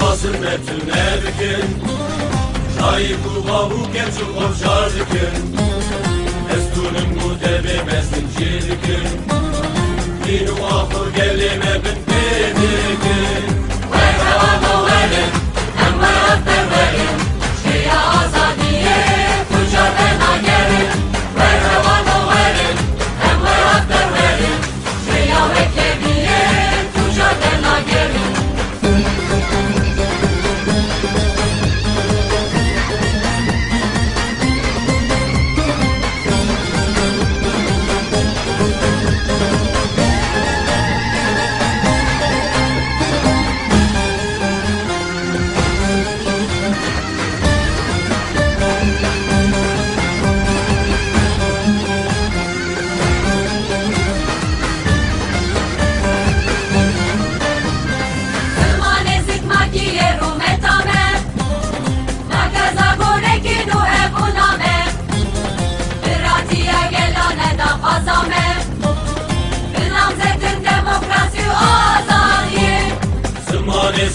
basın metüne bikin Çayı kubavu keçu kopşar dikin Estunun bu debi mesin çidikin Dinu ahur gelime bitti dikin Vere vano verin, hem veratte verin Şia azadiye, mücadele gelin Vere vano verin, hem veratte verin Şia bekleviye, mücadele gelin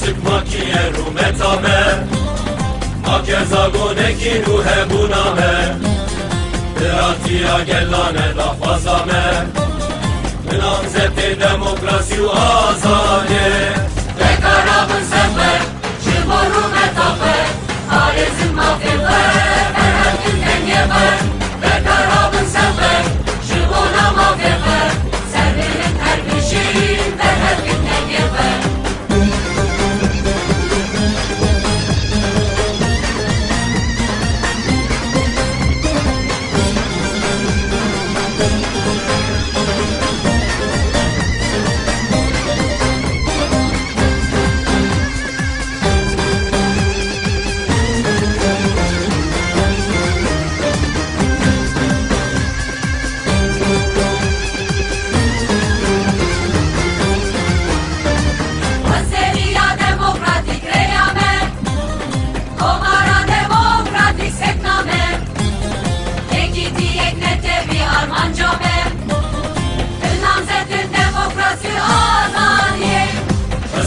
Sıkma ki yeru metame Akezagone ki ruhe buname Diratiya gellane da fazame Namzeti demokrasi u azade Bekarabın sefer, şıboru metafer Harizm mafefer, berhem günden geber Bekarabın sefer, şıbona mafefer Servinin terbişin, berhem günden geber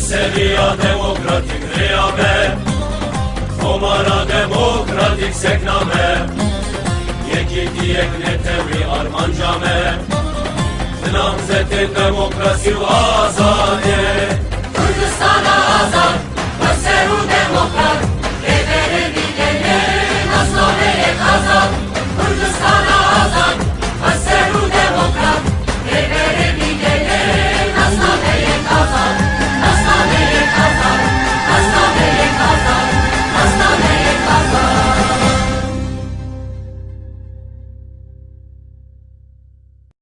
Seviya demokratik reyame Komara demokratik sekname Yeki diyek netevi armancame Namzetin demokrasi u azade Kürdistan'a azade